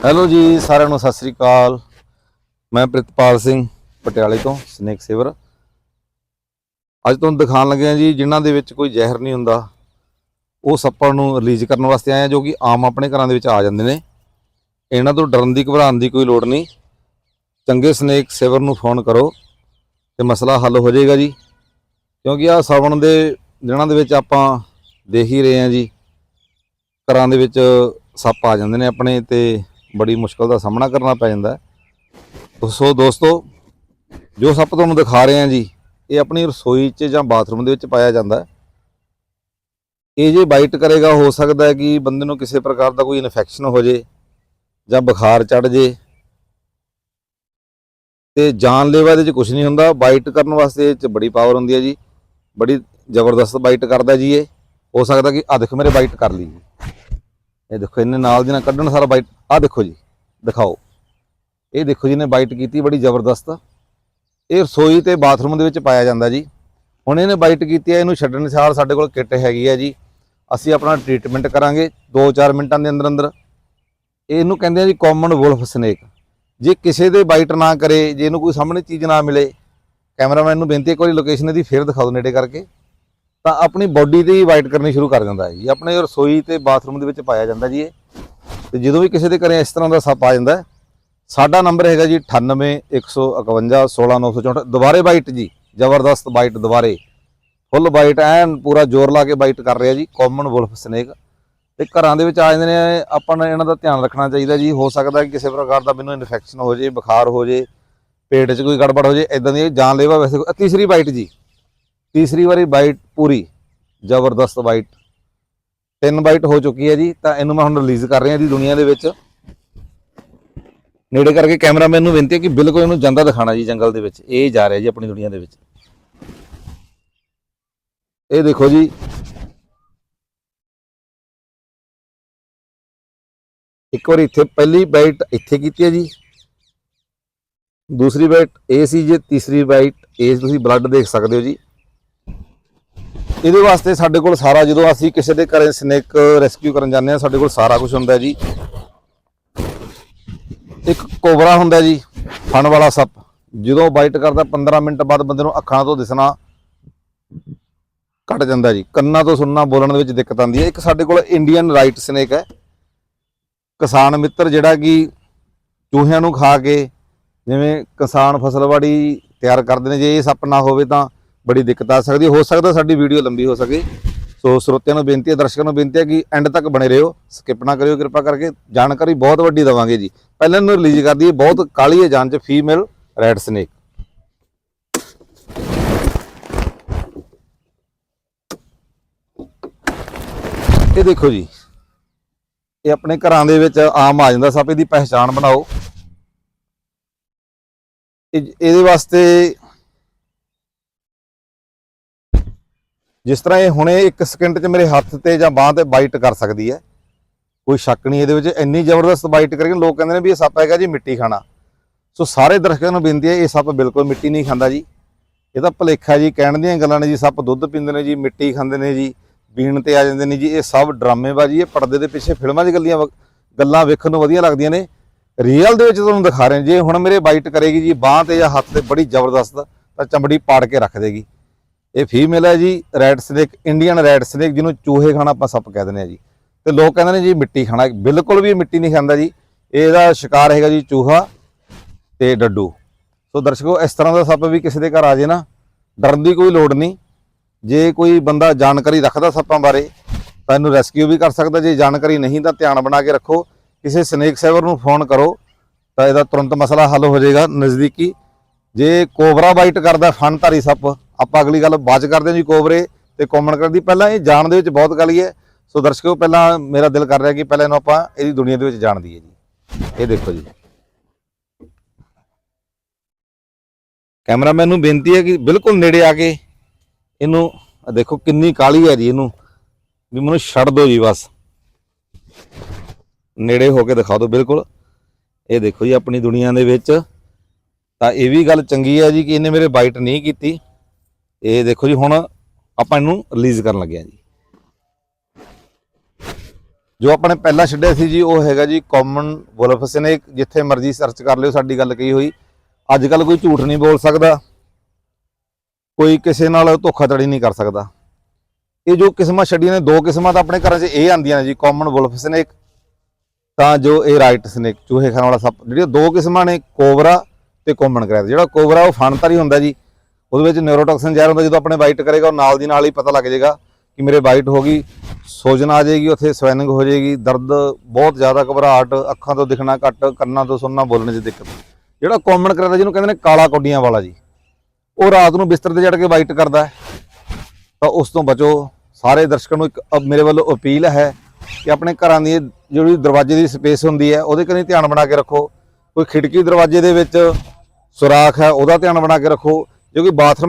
Hello ਜੀ, ਸਾਰਿਆਂ ਨੂੰ ਸਤਿ ਸ੍ਰੀ ਅਕਾਲ। ਮੈਂ ਪ੍ਰਿਤਪਾਲ ਸਿੰਘ ਪਟਿਆਲੇ ਤੋਂ ਸਨੇਕ ਸੇਵਰ। ਅੱਜ ਤੁਹਾਨੂੰ ਦਿਖਾਉਣ ਲੱਗਿਆ ਜੀ ਜਿਨ੍ਹਾਂ ਦੇ ਵਿੱਚ ਕੋਈ ਜ਼ਹਿਰ ਨਹੀਂ ਹੁੰਦਾ, ਉਹ ਸੱਪਾਂ ਨੂੰ ਰਿਲੀਜ਼ ਕਰਨ ਵਾਸਤੇ ਆਏ ਆ, ਜੋ ਕਿ ਆਮ ਆਪਣੇ ਘਰਾਂ ਦੇ ਵਿੱਚ ਆ ਜਾਂਦੇ ਨੇ। ਇਹਨਾਂ ਤੋਂ ਡਰਨ ਦੀ ਘਬਰਾਉਣ ਦੀ ਕੋਈ ਲੋੜ ਨਹੀਂ। ਚੰਗੇ ਸਨੇਕ ਸੇਵਰ ਨੂੰ ਫੋਨ ਕਰੋ ਤੇ ਮਸਲਾ ਹੱਲ ਹੋ ਜਾਏਗਾ ਜੀ। ਕਿਉਂਕਿ ਆਹ ਸਾਵਣ ਦੇ ਦਿਨਾਂ ਦੇ ਵਿੱਚ ਆਪਾਂ ਦੇਖ ਹੀ ਰਹੇ ਹਾਂ ਜੀ, ਘਰਾਂ ਦੇ ਵਿੱਚ ਸੱਪ ਆ ਜਾਂਦੇ ਨੇ ਆਪਣੇ, ਤੇ ਬੜੀ ਮੁਸ਼ਕਲ ਦਾ ਸਾਹਮਣਾ ਕਰਨਾ ਪੈ ਜਾਂਦਾ ਹੈ। ਸੋ ਦੋਸਤੋ, ਜੋ ਸੱਪ ਤੁਹਾਨੂੰ ਦਿਖਾ ਰਹੇ ਹਾਂ ਜੀ, ਇਹ ਆਪਣੀ ਰਸੋਈ 'ਚ ਜਾਂ ਬਾਥਰੂਮ ਦੇ ਵਿੱਚ ਪਾਇਆ ਜਾਂਦਾ ਹੈ। ਇਹ ਜੇ ਬਾਈਟ ਕਰੇਗਾ, ਹੋ ਸਕਦਾ ਹੈ ਕਿ ਬੰਦੇ ਨੂੰ ਕਿਸੇ ਪ੍ਰਕਾਰ ਦਾ ਕੋਈ ਇਨਫੈਕਸ਼ਨ ਹੋ ਜੇ ਜਾਂ ਬੁਖਾਰ ਚੜ੍ਹ ਜੇ, ਤੇ ਜਾਨਲੇਵਾ ਇਹਦੇ 'ਚ ਕੁਝ ਨਹੀਂ ਹੁੰਦਾ। ਬਾਈਟ ਕਰਨ ਵਾਸਤੇ ਇਹ 'ਚ ਬੜੀ ਪਾਵਰ ਹੁੰਦੀ ਹੈ ਜੀ, ਬੜੀ ਜ਼ਬਰਦਸਤ ਬਾਈਟ ਕਰਦਾ ਜੀ। ਇਹ ਹੋ ਸਕਦਾ ਕਿ ਆ ਦੇਖੋ ਮੇਰੇ ਬਾਈਟ ਕਰ ਲਈ ਜੀ, ਇਹ ਦੇਖੋ ਇਹਨੇ ਨਾਲ ਦੀ ਨਾਲ ਕੱਢਣ ਸਾਰਾ ਬਾਈਟ, ਆਹ ਦੇਖੋ ਜੀ, ਦਿਖਾਓ, ਇਹ ਦੇਖੋ ਜੀ ਨੇ ਬਾਈਟ ਕੀਤੀ ਬੜੀ ਜ਼ਬਰਦਸਤ। ਇਹ ਰਸੋਈ ਤੇ ਬਾਥਰੂਮ ਦੇ ਵਿੱਚ ਪਾਇਆ ਜਾਂਦਾ ਜੀ। ਹੁਣ ਇਹਨੇ ਬਾਈਟ ਕੀਤੀ ਹੈ, ਇਹਨੂੰ ਛੱਡਣ ਸਾਰ ਸਾਡੇ ਕੋਲ ਕਿੱਟ ਹੈਗੀ ਹੈ ਜੀ, ਅਸੀਂ ਆਪਣਾ ਟ੍ਰੀਟਮੈਂਟ ਕਰਾਂਗੇ 2-4 ਮਿੰਟਾਂ ਦੇ ਅੰਦਰ ਅੰਦਰ। ਇਹਨੂੰ ਕਹਿੰਦੇ ਆ ਜੀ ਕਾਮਨ ਵੁਲਫ ਸਨੇਕ। ਜੇ ਕਿਸੇ ਦੇ ਬਾਈਟ ਨਾ ਕਰੇ, ਜੇ ਇਹਨੂੰ ਕੋਈ ਸਾਹਮਣੇ ਚੀਜ਼ ਨਾ ਮਿਲੇ, ਕੈਮਰਾਮੈਨ ਨੂੰ ਬੇਨਤੀ ਇੱਕ ਵਾਰੀ ਲੋਕੇਸ਼ਨ ਇਹਦੀ ਫੇਰ ਦਿਖਾ ਦਿਓ ਨੇੜੇ ਕਰਕੇ, ਤਾਂ ਆਪਣੀ ਬੋਡੀ ਤੇ ਹੀ ਬਾਈਟ ਕਰਨੀ ਸ਼ੁਰੂ ਕਰ ਦਿੰਦਾ ਹੈ ਜੀ। ਆਪਣੇ ਰਸੋਈ ਤੇ ਬਾਥਰੂਮ ਦੇ ਵਿੱਚ ਪਾਇਆ ਜਾਂਦਾ ਜੀ ਇਹ। ਤੇ ਜਦੋਂ ਵੀ ਕਿਸੇ ਦੇ ਘਰੇ ਇਸ ਤਰ੍ਹਾਂ ਦਾ ਸੱਪ ਆ ਜਾਂਦਾ, ਸਾਡਾ ਨੰਬਰ ਹੈਗਾ ਜੀ 98-151-16-964। ਦੁਬਾਰੇ ਬਾਈਟ ਜੀ, ਜ਼ਬਰਦਸਤ ਬਾਈਟ, ਦੁਬਾਰੇ ਫੁੱਲ ਬਾਈਟ, ਐਨ ਪੂਰਾ ਜ਼ੋਰ ਲਾ ਕੇ ਬਾਈਟ ਕਰ ਰਿਹਾ ਜੀ, ਕਾਮਨ ਵੁਲਫ ਸਨੇਕ। ਤੇ ਘਰਾਂ ਦੇ ਵਿੱਚ ਆ ਜਾਂਦੇ ਨੇ, ਆਪਾਂ ਨੂੰ ਇਹਨਾਂ ਦਾ ਧਿਆਨ ਰੱਖਣਾ ਚਾਹੀਦਾ ਜੀ। ਹੋ ਸਕਦਾ ਕਿ ਕਿਸੇ ਪ੍ਰਕਾਰ ਦਾ ਮੈਨੂੰ ਇਨਫੈਕਸ਼ਨ ਹੋ ਜੇ, ਬੁਖਾਰ ਹੋ ਜੇ, ਪੇਟ 'ਚ ਕੋਈ ਗੜਬੜ ਹੋ ਜੇ, ਇਦਾਂ ਦੀ ਜਾਨਲੇਵਾ। ਵੈਸੇ ਤੀਸਰੀ ਬਾਈਟ ਜੀ, ਤੀਸਰੀ ਵਾਰੀ ਬਾਈਟ, ਪੂਰੀ ਜ਼ਬਰਦਸਤ ਬਾਈਟ। 3 ਬਾਈਟ ਹੋ ਚੁੱਕੀ ਹੈ ਜੀ, ਤਾਂ ਇਹਨੂੰ ਮੈਂ ਹੁਣ ਰਿਲੀਜ਼ ਕਰ ਰਿਹਾ ਜੀ ਦੁਨੀਆ ਦੇ ਵਿੱਚ। ਨੇੜੇ ਕਰਕੇ ਕੈਮਰਾਮੈਨ ਨੂੰ ਬੇਨਤੀ ਹੈ ਕਿ ਬਿਲਕੁਲ ਇਹਨੂੰ ਜਾਂਦਾ ਦਿਖਾਣਾ ਜੀ, ਜੰਗਲ ਦੇ ਵਿੱਚ ਇਹ ਜਾ ਰਿਹਾ ਜੀ ਆਪਣੀ ਦੁਨੀਆ ਦੇ ਵਿੱਚ। ਇਹ ਦੇਖੋ ਜੀ, ਇੱਕ ਵਾਰੀ ਇੱਥੇ ਪਹਿਲੀ ਬਾਈਟ ਇੱਥੇ ਕੀਤੀ ਹੈ ਜੀ, ਦੂਸਰੀ ਬਾਈਟ ਇਹ ਸੀ ਜੀ, ਤੀਸਰੀ ਬਾਈਟ ਇਹ ਤੁਸੀਂ ਬਲੱਡ ਦੇਖ ਸਕਦੇ ਹੋ ਜੀ। ਇਹਦੇ ਵਾਸਤੇ ਸਾਡੇ ਕੋਲ ਸਾਰਾ, ਜਦੋਂ ਅਸੀਂ ਕਿਸੇ ਦੇ ਘਰੇ ਸਨੇਕ ਰੈਸਕਿਊ ਕਰਨ ਜਾਂਦੇ ਹਾਂ, ਸਾਡੇ ਕੋਲ ਸਾਰਾ ਕੁਝ ਹੁੰਦਾ ਜੀ। ਇੱਕ ਕੋਬਰਾ ਹੁੰਦਾ ਜੀ, ਫਣ ਵਾਲਾ ਸੱਪ, ਜਦੋਂ ਬਾਈਟ ਕਰਦਾ 15 ਮਿੰਟ ਬਾਅਦ ਬੰਦੇ ਨੂੰ ਅੱਖਾਂ ਤੋਂ ਦਿਸਣਾ ਘਟ ਜਾਂਦਾ ਜੀ, ਕੰਨਾਂ ਤੋਂ ਸੁਣਨਾ, ਬੋਲਣ ਦੇ ਵਿੱਚ ਦਿੱਕਤ ਆਉਂਦੀ ਹੈ। ਇੱਕ ਸਾਡੇ ਕੋਲ ਇੰਡੀਅਨ ਰਾਈਟ ਸਨੇਕ ਹੈ, ਕਿਸਾਨ ਮਿੱਤਰ, ਜਿਹੜਾ ਕਿ ਚੂਹਿਆਂ ਨੂੰ ਖਾ ਕੇ, ਜਿਵੇਂ ਕਿਸਾਨ ਫਸਲਵਾੜੀ ਤਿਆਰ ਕਰਦੇ ਨੇ, ਜੇ ਇਹ ਸੱਪ ਨਾ ਹੋਵੇ ਤਾਂ ਬੜੀ ਦਿੱਕਤ ਆ ਸਕਦੀ। ਹੋ ਸਕਦਾ ਸਾਡੀ ਵੀਡੀਓ ਲੰਬੀ ਹੋ ਸਕੇ। ਸੋ ਸਰੋਤਿਆਂ ਨੂੰ ਬੇਨਤੀ ਹੈ, ਦਰਸ਼ਕਾਂ ਨੂੰ ਬੇਨਤੀ ਹੈ ਕਿ ਐਂਡ ਤੱਕ ਬਣੇ ਰਹੋ, ਸਕਿਪ ਨਾ ਕਰਿਓ ਕਿਰਪਾ ਕਰਕੇ। ਜਾਣਕਾਰੀ ਬਹੁਤ ਵੱਡੀ ਦੇਵਾਂਗੇ ਜੀ। ਪਹਿਲਾਂ ਇਹਨੂੰ ਰਿਲੀਜ਼ ਕਰ ਦਈਏ, ਬਹੁਤ ਕਾਲੀ ਹੈ ਜਾਨ 'ਚ, ਫੀਮੇਲ ਰੈਡ ਸਨੇਕ। ਇਹ ਦੇਖੋ ਜੀ, ਇਹ ਆਪਣੇ ਘਰਾਂ ਦੇ ਵਿੱਚ ਆਮ ਆ ਜਾਂਦਾ ਸੱਪ। ਇਹਦੀ ਪਹਿਚਾਣ ਬਣਾਓ। ਇਹਦੇ ਵਾਸਤੇ ਜਿਸ ਤਰ੍ਹਾਂ ਇਹ ਹੁਣੇ 1 ਸਕਿੰਟ 'ਚ ਮੇਰੇ ਹੱਥ ਤੇ ਜਾਂ ਬਾਂਹ ਤੇ ਬਾਈਟ ਕਰ ਸਕਦੀ ਹੈ, ਕੋਈ ਸ਼ੱਕ ਨਹੀਂ ਇਹਦੇ ਵਿੱਚ। ਇੰਨੀ ਜ਼ਬਰਦਸਤ ਬਾਈਟ ਕਰਕੇ ਲੋਕ ਕਹਿੰਦੇ ਨੇ ਵੀ ਇਹ ਸੱਪ ਹੈਗਾ ਜੀ ਮਿੱਟੀ ਖਾਣਾ। ਸੋ ਸਾਰੇ ਦਰਸ਼ਕਾਂ ਨੂੰ ਬੇਨਤੀ ਹੈ, ਇਹ ਸੱਪ ਬਿਲਕੁਲ ਮਿੱਟੀ ਨਹੀਂ ਖਾਂਦਾ ਜੀ। ਇਹ ਤਾਂ ਭੁਲੇਖਾ ਜੀ, ਕਹਿਣ ਦੀਆਂ ਗੱਲਾਂ ਨੇ ਜੀ। ਸੱਪ ਦੁੱਧ ਪੀਂਦੇ ਨੇ ਜੀ, ਮਿੱਟੀ ਖਾਂਦੇ ਨੇ ਜੀ, ਪੀਣ ਤੇ ਆ ਜਾਂਦੇ ਨੇ ਜੀ। ਇਹ ਸਭ ਡਰਾਮੇਬਾਜ਼ੀ ਹੈ, ਪਰਦੇ ਦੇ ਪਿੱਛੇ ਫਿਲਮਾਂ 'ਚ ਗੱਲਾਂ ਵੇਖਣ ਨੂੰ ਵਧੀਆ ਲੱਗਦੀਆਂ ਨੇ। ਰੀਅਲ ਦੇ ਵਿੱਚ ਤੁਹਾਨੂੰ ਦਿਖਾ ਰਹੇ। ਜੇ ਹੁਣ ਮੇਰੇ ਬਾਈਟ ਕਰੇਗੀ ਜੀ ਬਾਂਹ ਤੇ ਜਾਂ ਹੱਥ ਤੇ ਬੜੀ ਜ਼ਬਰਦਸਤ, ਤਾਂ ਚਮੜੀ ਪਾੜ ਕੇ ਰੱਖ ਦੇਗੀ। ਇਹ ਫੀਮੇਲ ਹੈ ਜੀ, red snake, Indian red snake, ਜਿਹਨੂੰ ਚੂਹੇ ਖਾਣਾ ਆਪਾਂ ਸੱਪ ਕਹਿ ਦਿੰਦੇ ਹਾਂ ਜੀ। ਤੇ ਲੋਕ ਕਹਿੰਦੇ ਨੇ ਜੀ ਮਿੱਟੀ ਖਾਣਾ, ਬਿਲਕੁਲ ਵੀ ਮਿੱਟੀ ਨਹੀਂ ਖਾਂਦਾ ਜੀ। ਇਹਦਾ ਸ਼ਿਕਾਰ ਹੈਗਾ ਜੀ ਚੂਹਾ ਤੇ ਡੱਡੂ। ਸੋ ਦਰਸ਼ਕੋ, ਇਸ ਤਰ੍ਹਾਂ ਦਾ ਸੱਪ ਵੀ ਕਿਸੇ ਦੇ ਘਰ ਆ ਜੇ ਨਾ, ਡਰਨ ਦੀ ਕੋਈ ਲੋੜ ਨਹੀਂ। ਜੇ ਕੋਈ ਬੰਦਾ ਜਾਣਕਾਰੀ ਰੱਖਦਾ ਸੱਪਾਂ ਬਾਰੇ, ਤਾਂ ਇਹਨੂੰ ਰੈਸਕਿਊ ਵੀ ਕਰ ਸਕਦਾ। ਜੇ ਜਾਣਕਾਰੀ ਨਹੀਂ ਤਾਂ ਧਿਆਨ ਬਣਾ ਕੇ ਰੱਖੋ, ਕਿਸੇ ਸਨੇਕ ਸੇਵਰ ਨੂੰ ਫੋਨ ਕਰੋ, ਤਾਂ ਇਹਦਾ ਤੁਰੰਤ ਮਸਲਾ ਹੱਲ ਹੋ ਜਾਏਗਾ ਨਜ਼ਦੀਕੀ। ਜੇ ਕੋਬਰਾ ਬਾਈਟ ਕਰਦਾ, ਫਣਧਾਰੀ ਸੱਪ, ਆਪਾਂ ਅਗਲੀ ਗੱਲ ਬਾਅਦ 'ਚ ਕਰਦੇ ਹਾਂ ਜੀ। ਕੋਬਰੇ ਤੇ ਕਾਮਨ ਕਰਦੀ, ਪਹਿਲਾਂ ਇਹ ਜਾਣ ਦੇ ਵਿੱਚ ਬਹੁਤ ਗਲੀ ਹੈ। ਸੋ ਦਰਸ਼ਕੋ, ਪਹਿਲਾਂ ਮੇਰਾ ਦਿਲ ਕਰ ਰਿਹਾ ਕਿ ਪਹਿਲਾਂ ਇਹਨੂੰ ਆਪਾਂ ਇਹਦੀ ਦੁਨੀਆ ਦੇ ਵਿੱਚ ਜਾਣ ਦਈਏ ਜੀ। ਇਹ ਦੇਖੋ ਜੀ, ਕੈਮਰਾਮੈਨ ਨੂੰ ਬੇਨਤੀ ਹੈ ਕਿ ਬਿਲਕੁਲ ਨੇੜੇ ਆ ਕੇ ਇਹਨੂੰ ਦੇਖੋ, ਕਿੰਨੀ ਕਾਲੀ ਹੈ ਜੀ, ਇਹਨੂੰ ਵੀ ਮੈਨੂੰ ਛੱਡ ਦਿਓ ਜੀ ਬਸ। ਨੇੜੇ ਹੋ ਕੇ ਦਿਖਾ ਦਿਓ ਬਿਲਕੁਲ। ਇਹ ਦੇਖੋ ਜੀ ਆਪਣੀ ਦੁਨੀਆ ਦੇ ਵਿੱਚ। ਤਾਂ ਇਹ ਵੀ ਗੱਲ ਚੰਗੀ ਹੈ ਜੀ ਕਿ ਇਹਨੇ ਮੇਰੇ ਬਾਈਟ ਨਹੀਂ ਕੀਤੀ। ਇਹ ਦੇਖੋ ਜੀ, ਹੁਣ ਆਪਾਂ ਇਹਨੂੰ ਰਿਲੀਜ਼ ਕਰਨ ਲੱਗੇ ਹਾਂ ਜੀ। ਜੋ ਆਪਣੇ ਪਹਿਲਾਂ ਛੱਡਿਆ ਸੀ ਜੀ ਉਹ ਹੈਗਾ ਜੀ ਕਾਮਨ ਵੁਲਫ ਸਨੇਕ। ਜਿੱਥੇ ਮਰਜ਼ੀ ਸਰਚ ਕਰ ਲਿਓ, ਸਾਡੀ ਗੱਲ ਕਹੀ ਹੋਈ। ਅੱਜ ਕੱਲ ਕੋਈ ਝੂਠ ਨਹੀਂ ਬੋਲ ਸਕਦਾ, ਕੋਈ ਕਿਸੇ ਨਾਲ ਧੋਖਾਧੜੀ ਨਹੀਂ ਕਰ ਸਕਦਾ। ਇਹ ਜੋ ਕਿਸਮਾਂ ਛੱਡੀਆਂ ਨੇ, 2 ਕਿਸਮਾਂ ਤਾਂ ਆਪਣੇ ਘਰਾਂ 'ਚ ਇਹ ਆਉਂਦੀਆਂ ਨੇ ਜੀ, ਕਾਮਨ ਵੁਲਫ ਸਨੇਕ ਤਾਂ ਜੋ ਇਹ ਰਾਈਟ ਸਨੇਕ ਚੂਹੇ ਖਾਣ ਵਾਲਾ ਸੱਪ। ਜਿਹੜੀਆਂ 2 ਕਿਸਮਾਂ ਨੇ, ਕੋਬਰਾ ਤੇ ਕਾਮਨ ਕਰੈਬ। ਜਿਹੜਾ ਕੋਬਰਾ ਉਹ ਫਣਧਾਰੀ ਹੁੰਦਾ ਜੀ, ਉਹਦੇ ਵਿੱਚ ਨਿਊਰੋਟੌਕਸਿਨ ਜ਼ਹਿਰ ਹੁੰਦਾ। ਜਦੋਂ ਆਪਣੇ ਬਾਈਟ ਕਰੇਗਾ ਉਹ ਨਾਲ ਦੀ ਨਾਲ ਹੀ ਪਤਾ ਲੱਗ ਜਾਏਗਾ ਕਿ ਮੇਰੇ ਬਾਈਟ ਹੋ ਗਈ, ਸੋਜਨ ਆ ਜਾਏਗੀ, ਉੱਥੇ ਸਵੈਲਿੰਗ ਹੋ ਜਾਏਗੀ, ਦਰਦ ਬਹੁਤ ਜ਼ਿਆਦਾ, ਘਬਰਾਹਟ, ਅੱਖਾਂ ਤੋਂ ਦਿਖਣਾ ਘੱਟ, ਕੰਨਾਂ ਤੋਂ ਸੁਣਨਾ, ਬੋਲਣ 'ਚ ਦਿੱਕਤ। ਜਿਹੜਾ ਕਾਮਨ ਕਰੈਬ ਜਿਹਨੂੰ ਕਹਿੰਦੇ ਨੇ ਕਾਲਾ ਕੋਡੀਆਂ ਵਾਲਾ ਜੀ, ਉਹ ਰਾਤ ਨੂੰ ਬਿਸਤਰ ਤੇ ਚੜ ਕੇ ਬਾਈਟ ਕਰਦਾ ਹੈ, ਤਾਂ ਉਸ ਤੋਂ ਬਚੋ। ਸਾਰੇ ਦਰਸ਼ਕਾਂ ਨੂੰ ਇੱਕ ਮੇਰੇ ਵੱਲੋਂ ਅਪੀਲ ਹੈ ਕਿ ਆਪਣੇ ਘਰਾਂ ਦੀ ਜਿਹੜੀ ਦਰਵਾਜ਼ੇ ਦੀ ਸਪੇਸ ਹੁੰਦੀ ਹੈ ਉਹਦੇ ਕਨੀ ਧਿਆਨ ਬਣਾ ਕੇ ਰੱਖੋ। ਕੋਈ ਖਿੜਕੀ ਦਰਵਾਜ਼ੇ ਦੇ ਵਿੱਚ ਸੁਰਾਖ ਹੈ ਉਹਦਾ ਧਿਆਨ ਬਣਾ ਕੇ ਰੱਖੋ। ਜੋ ਕਿ ਬਾਥਰੂਮ